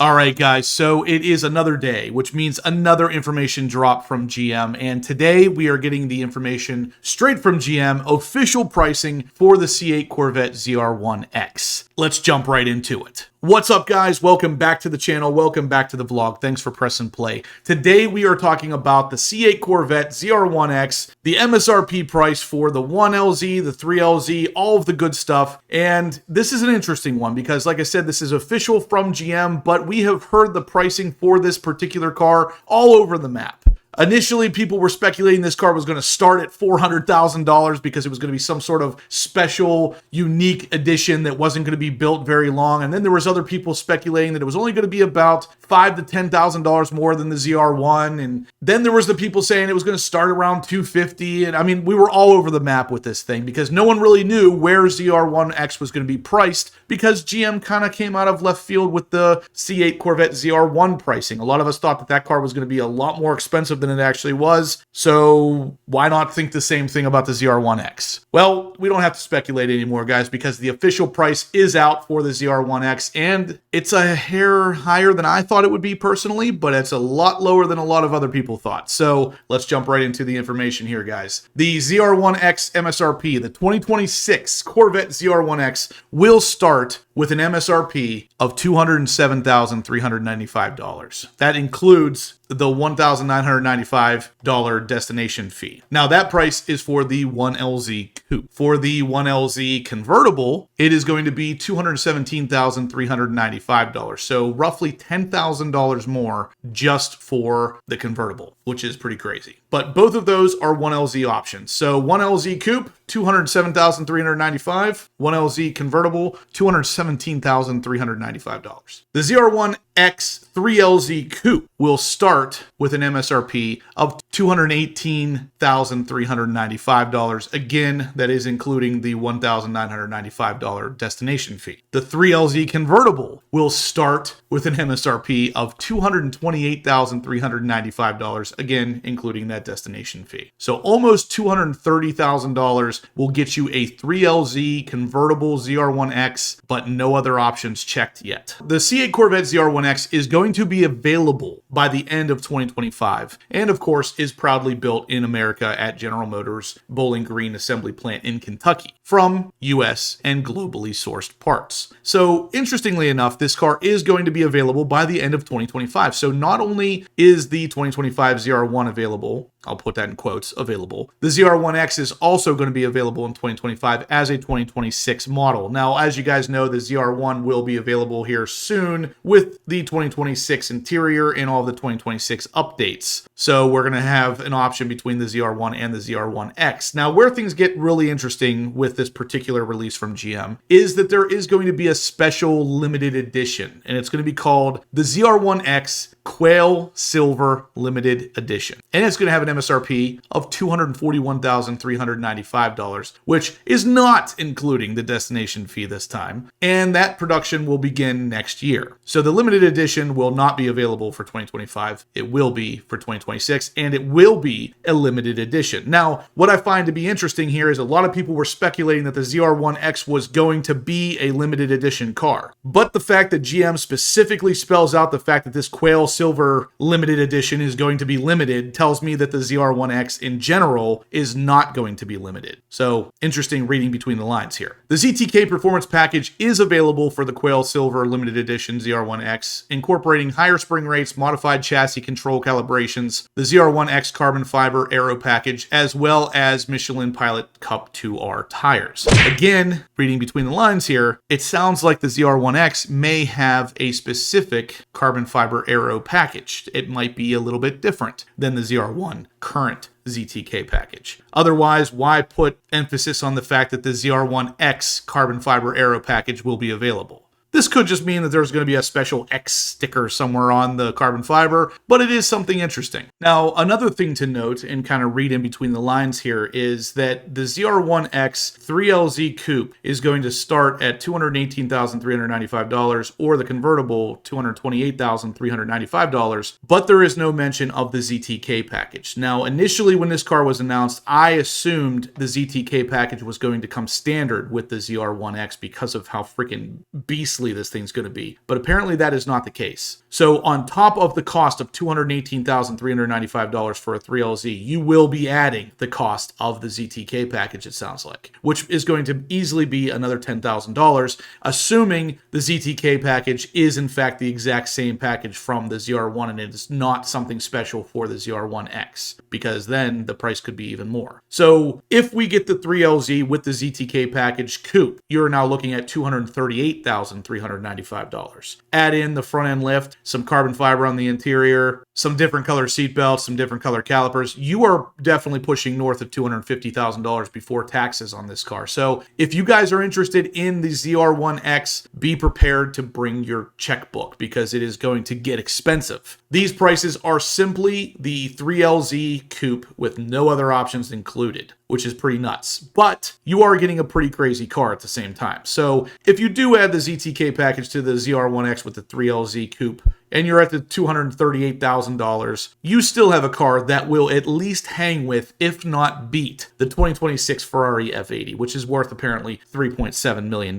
All right, guys, so it is another day, which means another information drop from GM. And today we are getting the information straight from GM, official pricing for the C8 Corvette ZR1X. Let's jump right into it. What's up, guys? Welcome back to the channel. Welcome back to the vlog. Thanks for pressing play. Today we are talking about the C8 Corvette ZR1X, the MSRP price for the 1LZ, the 3LZ, all of the good stuff. And this is an interesting one because, like I said, this is official from GM, but we have heard the pricing for this particular car all over the map. Initially, people were speculating this car was going to start at $400,000 because it was going to be some sort of special, unique edition that wasn't going to be built very long. And then there was other people speculating that it was only going to be about $5,000 to $10,000 more than the ZR1. And then there was the people saying it was going to start around $250,000. And I mean, we were all over the map with this thing because no one really knew where ZR1X was going to be priced because GM kind of came out of left field with the C8 Corvette ZR1 pricing. A lot of us thought that that car was going to be a lot more expensive than it actually was. So why not think the same thing about the ZR1X? Well, we don't have to speculate anymore, guys, because the official price is out for the ZR1X, and it's a hair higher than I thought it would be personally, but it's a lot lower than a lot of other people thought. So let's jump right into the information here, guys. The ZR1X MSRP, the 2026 Corvette ZR1X, will start with an MSRP of $207,395. That includes the $1,995 destination fee. Now that price is for the 1LZ coupe. For the 1LZ convertible, it is going to be $217,395. So roughly $10,000 more just for the convertible, which is pretty crazy. But both of those are 1LZ options. So 1LZ coupe, $207,395. 1LZ convertible, $217,395. The ZR1X 3LZ coupe will start with an MSRP of $218,395. Again, that is including the $1,995 destination fee. The 3LZ convertible will start with an MSRP of $228,395, again, including that destination fee. So almost $230,000 will get you a 3LZ convertible ZR1X, but no other options checked yet. The C8 Corvette ZR1X is going to be available by the end of 2025, and of course is proudly built in America at General Motors Bowling Green Assembly Plant in Kentucky from US and globally sourced parts. So interestingly enough, this car is going to be available by the end of 2025. So not only is the 2025 ZR1 available, I'll put that in quotes, available, the ZR1X is also going to be available in 2025 as a 2026 model. Now, as you guys know, the ZR1 will be available here soon with the 2026 interior and all of the 2026 updates. So we're going to have an option between the ZR1 and the ZR1X. Now, where things get really interesting with this particular release from GM is that there is going to be a special limited edition, and it's going to be called the ZR1X Quail Silver Limited Edition. And it's going to have an MSRP of $241,395, which is not including the destination fee this time. And that production will begin next year. So the limited edition will not be available for 2025. It will be for 2026, and it will be a limited edition. Now, what I find to be interesting here is a lot of people were speculating that the ZR1X was going to be a limited edition car. But the fact that GM specifically spells out the fact that this Quail Silver limited edition is going to be limited tells me that the ZR1X in general is not going to be limited. So interesting reading between the lines here. The ZTK Performance Package is available for the Quail Silver limited edition ZR1X, incorporating higher spring rates, modified chassis control calibrations, the ZR1X carbon fiber aero package, as well as Michelin Pilot Cup 2R tires. Again, reading between the lines here, it sounds like the ZR1X may have a specific carbon fiber aero package. It might be a little bit different than the ZR1 current ZTK package. Otherwise, why put emphasis on the fact that the ZR1X carbon fiber aero package will be available? This could just mean that there's going to be a special X sticker somewhere on the carbon fiber, but it is something interesting. Now, another thing to note and kind of read in between the lines here is that the ZR1X 3LZ Coupe is going to start at $218,395, or the convertible $228,395, but there is no mention of the ZTK package. Now, initially when this car was announced, I assumed the ZTK package was going to come standard with the ZR1X because of how freaking beastly easily this thing's going to be. But apparently that is not the case. So on top of the cost of $218,395 for a 3LZ, you will be adding the cost of the ZTK package, it sounds like, which is going to easily be another $10,000, assuming the ZTK package is in fact the exact same package from the ZR1 and it is not something special for the ZR1X, because then the price could be even more. So if we get the 3LZ with the ZTK package coupe, you're now looking at $238,395. Add in the front end lift, some carbon fiber on the interior, some different color seat belts, some different color calipers. You are definitely pushing north of $250,000 before taxes on this car. So if you guys are interested in the ZR1X, be prepared to bring your checkbook because it is going to get expensive. These prices are simply the 3LZ coupe with no other options included, which is pretty nuts. But you are getting a pretty crazy car at the same time. So if you do add the ZTK package to the ZR1X with the 3LZ coupe, and you're at the $238,000, you still have a car that will at least hang with, if not beat, the 2026 Ferrari F80, which is worth apparently $3.7 million.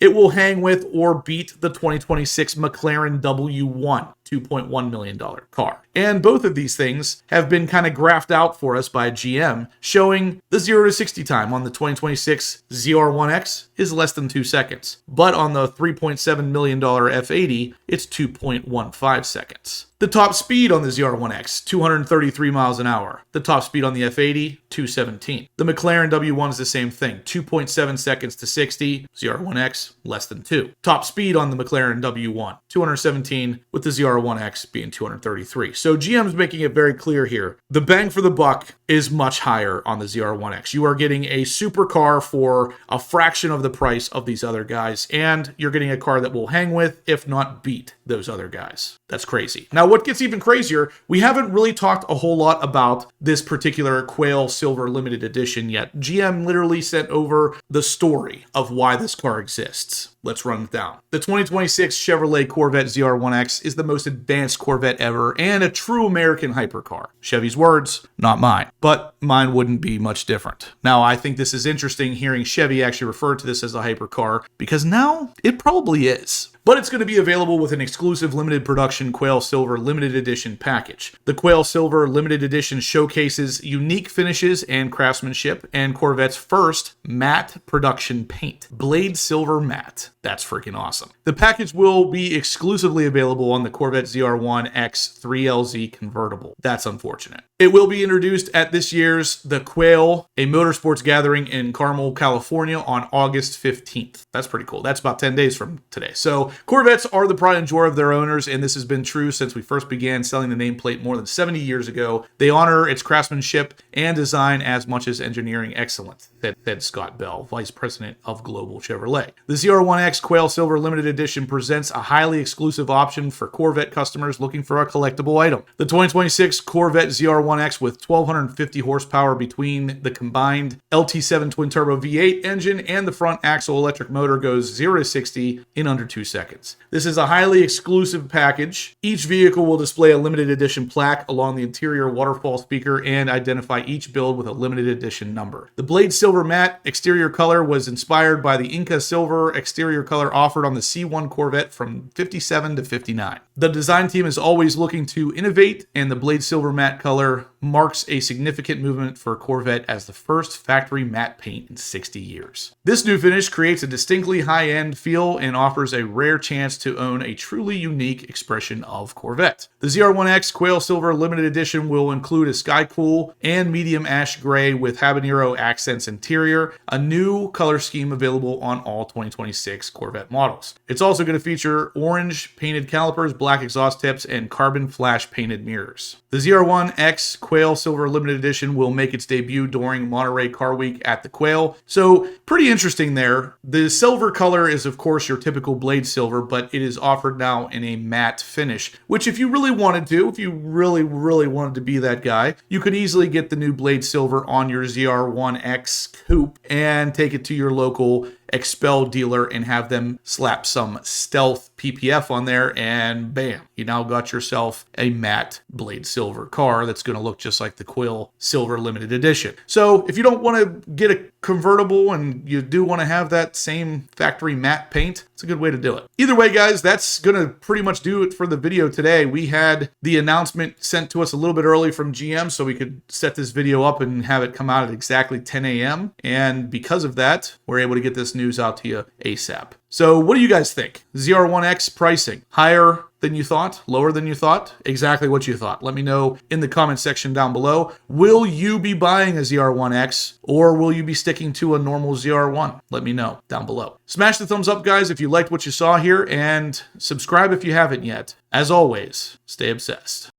It will hang with or beat the 2026 McLaren W1, $2.1 million car. And both of these things have been kind of graphed out for us by GM, showing the 0 to 60 time on the 2026 ZR1X is less than 2 seconds. But on the $3.7 million F80, it's 2.15 seconds. The top speed on the ZR1X, 233 miles an hour. The top speed on the F80, 217. The McLaren W1 is the same thing, 2.7 seconds to 60. ZR1X, less than 2. Top speed on the McLaren W1, 217, with the ZR1X being 233. So GM's making it very clear here. The bang for the buck is much higher on the ZR1X. You are getting a supercar for a fraction of the price of these other guys, and you're getting a car that will hang with, if not beat, those other guys. That's crazy. Now, what gets even crazier, we haven't really talked a whole lot about this particular Quail Silver Limited Edition yet. GM literally sent over the story of why this car exists. Let's run it down. The 2026 Chevrolet Corvette ZR1X is the most advanced Corvette ever and a true American hypercar. Chevy's words, not mine. But mine wouldn't be much different. Now, I think this is interesting hearing Chevy actually refer to this as a hypercar, because now it probably is. But it's going to be available with an exclusive limited production Quail Silver Limited Edition package. The Quail Silver Limited Edition showcases unique finishes and craftsmanship and Corvette's first matte production paint, Blade Silver Matte. That's freaking awesome. The package will be exclusively available on the Corvette ZR1X 3LZ convertible. That's unfortunate. It will be introduced at this year's The Quail, a motorsports gathering in Carmel, California on August 15th. That's pretty cool. That's about 10 days from today. So Corvettes are the pride and joy of their owners, and this has been true since we first began selling the nameplate more than 70 years ago. They honor its craftsmanship and design as much as engineering excellence, said Scott Bell, Vice President of Global Chevrolet. The ZR1X Quail Silver Limited Edition presents a highly exclusive option for Corvette customers looking for a collectible item. The 2026 Corvette ZR1X with 1,250 horsepower between the combined LT7 twin-turbo V8 engine and the front axle electric motor goes 0 to 60 in under 2 seconds. This is a highly exclusive package. Each vehicle will display a limited edition plaque along the interior waterfall speaker and identify each build with a limited edition number. The Blade Silver Matte exterior color was inspired by the Inca Silver exterior color offered on the C8 Corvette from 57 to 59. The design team is always looking to innovate, and the Blade Silver Matte color marks a significant movement for Corvette as the first factory matte paint in 60 years. This new finish creates a distinctly high-end feel and offers a rare chance to own a truly unique expression of Corvette. The ZR1X Quail Silver Limited Edition will include a sky cool and medium ash gray with habanero accents interior, a new color scheme available on all 2026 Corvette models. It's also going to feature orange painted calipers, black exhaust tips, and carbon flash painted mirrors. The ZR1X Quail Silver Limited Edition will make its debut during Monterey Car Week at the Quail. So pretty interesting there. The silver color is of course your typical Blade Silver, but it is offered now in a matte finish, which if you really wanted to, if you really wanted to be that guy, you could easily get the new Blade Silver on your ZR1X coupe and take it to your local Expel dealer and have them slap some stealth PPF on there, and bam, you now got yourself a matte Blade Silver car that's going to look just like the Quail Silver Limited Edition. So if you don't want to get a convertible and you do want to have that same factory matte paint, it's a good way to do it. Either way, guys, that's going to pretty much do it for the video today. We had the announcement sent to us a little bit early from GM so we could set this video up and have it come out at exactly 10 a.m. And because of that, we're able to get this news out to you ASAP. So what do you guys think? ZR1X pricing, higher than you thought? Lower than you thought? Exactly what you thought. Let me know in the comment section down below. Will you be buying a ZR1X or will you be sticking to a normal ZR1? Let me know down below. Smash the thumbs up, guys, if you liked what you saw here, and subscribe if you haven't yet. As always, stay obsessed.